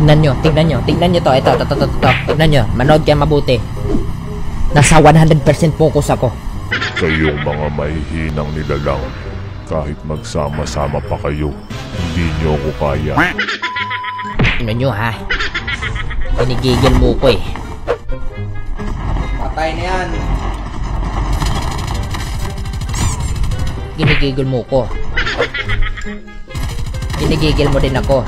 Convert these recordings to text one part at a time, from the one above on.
tingnan nyo to. Ito. Tingnan nyo, manood kayo mabuti. Nasa 100% focus ako. Kayong mga mahihinang nilalang, kahit magsama-sama pa kayo, hindi nyo ako kaya. Tingnan nyo ha. Pinigigil mo ko eh. Patay na yan. Ginigigil mo ko. Ginigigil mo din ako.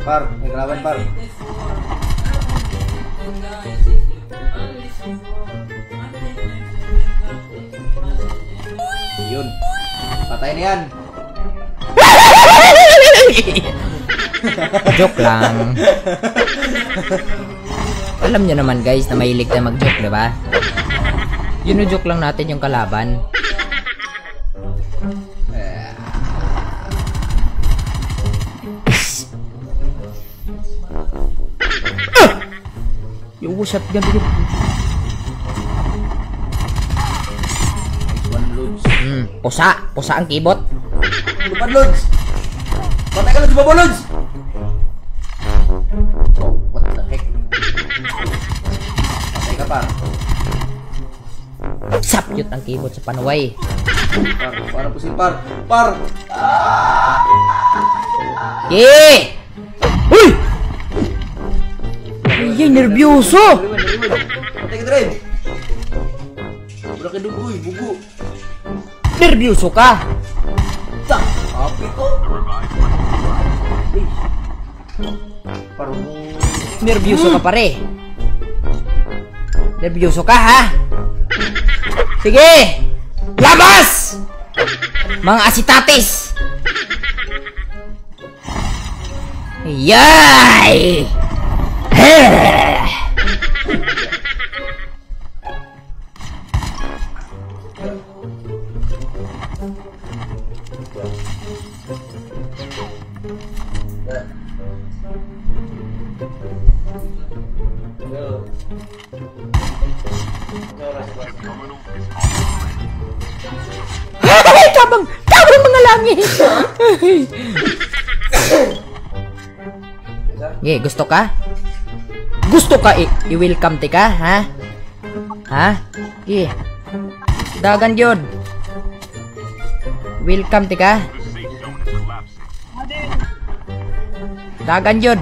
Par, may kalaban par. Yun. Patay na yan. Joke lang. Alam nyo naman guys na mahilig na mag-joke, diba? Joke lang natin yung kalaban. Yung shotgun dito. Pusa ang kibot. Lupad Lods. Patay ka Lods, baba Lods. Oh, what the heck. Patay ka par. Sapyot ang kibot sa panuway. Para po si par. Par. Yeah! Uy! Ay, nervyoso! Patay ka Dred. Burak ka dugoy, bugo. Nervyoso ka! Tak, api ko. Parang Nervyoso ka pare. Nervyoso ka ha? Sige! Labas! Mga asitatis! Yay! Tabang mga langit! Yeah, gusto ka? Gusto ka i-welcome ti ka, ha? Ha? Yeah. Dagan yun. Welcome ti ka? Dagan yun.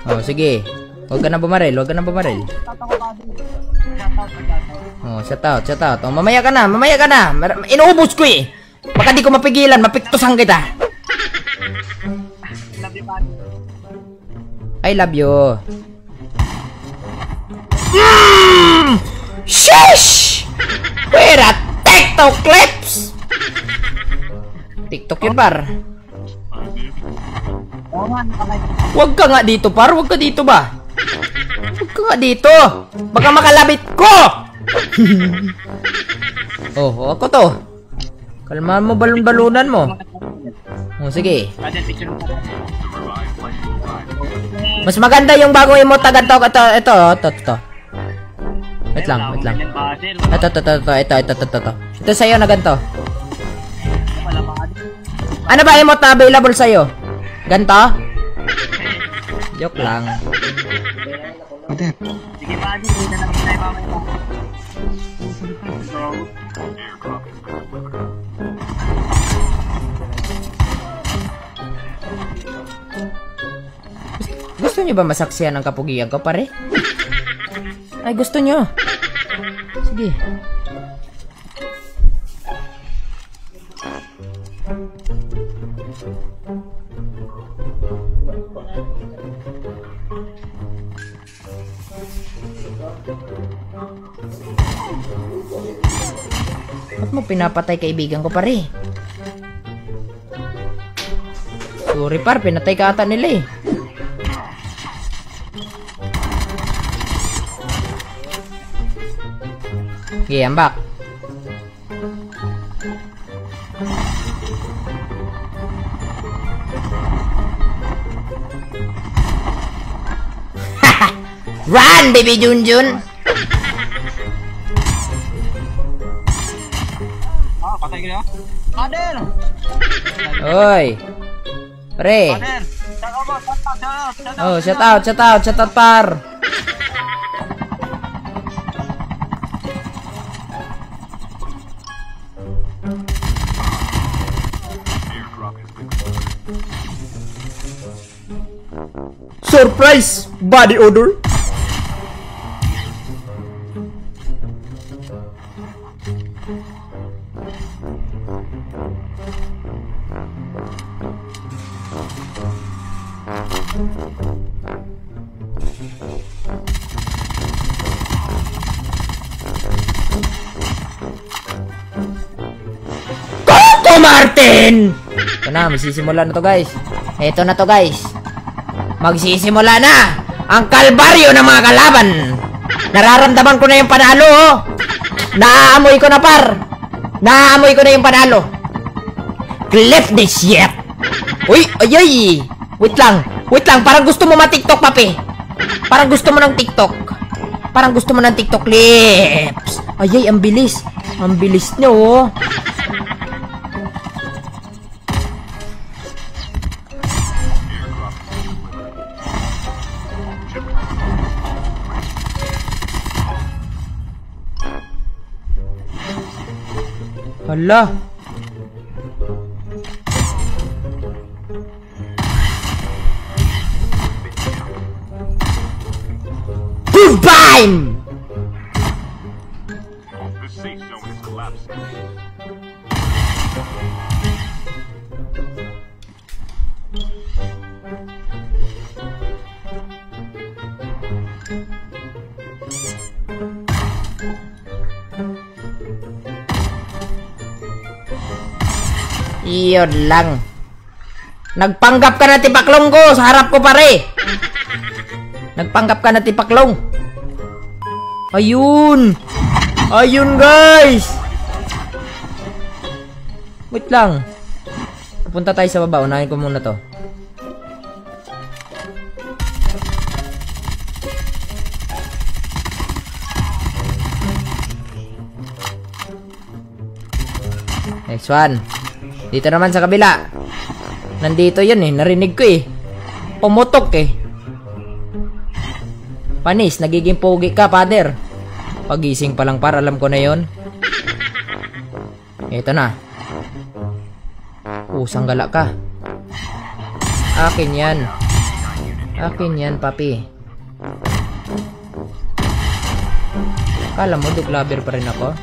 Oh, sige. Huwag ka na bumaril. Oh, shout out. Oh, mamaya ka na. Inuubos ko eh. Baka di ko mapigilan. Mapiktusan kita. I love you. Sheesh! Pera TikTok clips! TikTok yun, par. Huwag ka nga dito, par. Huwag ka dito ba? Huwag ka nga dito. Baka makalabit ko! Oh, ako to. Kalmahan mo balon-balunan mo. Oh, sige. Mas maganda yung bagong emote agad to. Ito. Wait lang. Ito. Ito sa'yo na ganito. Ano ba emote na available sa'yo? Ganito? Joke lang. Sige pa, hindi na lang tayo mamaya. Gusto nyo ba masaksiyan ang kapugian ko, pare? Ay, gusto nyo. Sige. Ba't mo pinapatay kaibigan ko, pare? Sorry, par. Pinatay ka ata nila eh. Okay, I'm back. Run, baby Junjun! Patay ko yun. Kader! Oy! Pre! Kader! Shout Oh, shout out par! Surprise! Body odor! Coco Martin! Ito na, magsisimula na to guys. Ito na to guys. Magsisimula na ang kalbaryo ng mga kalaban. Nararamdaman ko na yung panalo, oh. Naaamoy ko na par. Naaamoy ko na yung panalo. Clip this shit. Uy, ay. Wait lang. Parang gusto mo ma-TikTok, papi. Parang gusto mo ng TikTok. Parang gusto mo ng TikTok clips. Ay, ang bilis. Ang bilis nyo, oh. Hala. Goodbye! The safe zone is collapsing. Iyon lang. Nagpanggap ka na tipaklong ko sa harap ko pare. Nagpanggap ka na tipaklong. Ayun. Ayun guys. Wait lang. Pupunta tayo sa baba. Unahin ko muna to. Next one. Dito naman sa kabila. Nandito yun eh. Narinig ko eh. Pumutok eh. Panis, nagiging pogi ka, pader. Pagising pa lang para alam ko na yon. Ito na. Usang gala ka. Akin yan. Akin yan, papi. Kala mo, duglaber pa rin ako?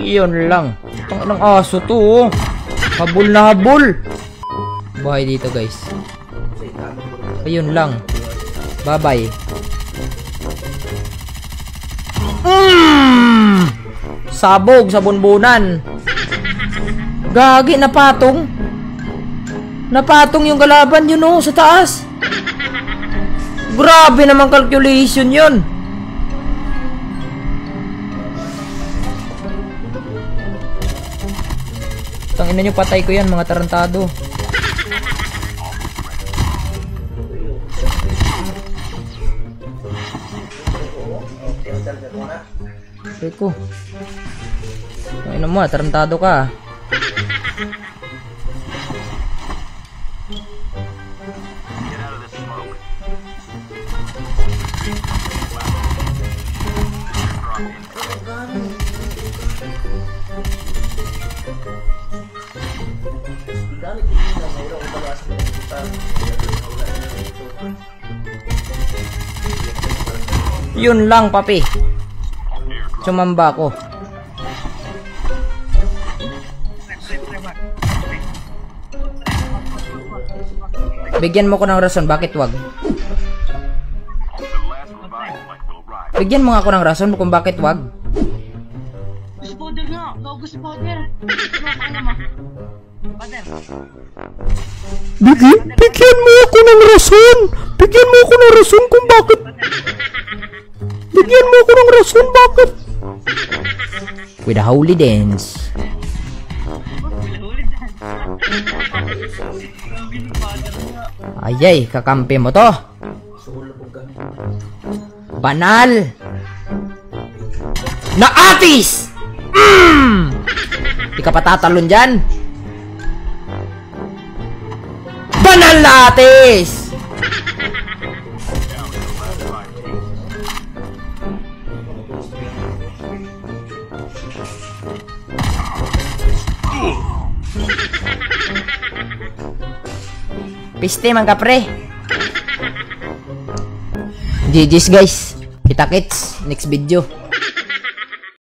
Iyon lang. Itong ng aso to, oh. Habol na habol. Buhay dito, guys. Ayun lang. Bye-bye. Sabog sa bunbunan. Gagi, napatong. Napatong yung kalaban yun, oh, sa taas. Grabe naman calculation yun. Tangina nyo, patay ko yan, mga tarantado. Patay ko. Tangina mo, tarantado ka. Yun lang, papi. Sumamba ko. Bigyan mo ko ng rason, bakit wag? Bigyan mo nga ako ng rason kung bakit wag. Gusto powder nga. Gusto powder. Ano mo? Powder. Bigyan mo ako ng rason. Bigyan mo ako ng rason kung bakit. Bigyan mo ako ng rason bakit. With a holy dance. Huli dyan. Father nga. Ayay, kakampi mo to. Sumula po ka. Banal na atis! Di ka patatalon dyan. Banal na atis! Piste man ka pre. GG's guys. Kita kits next video.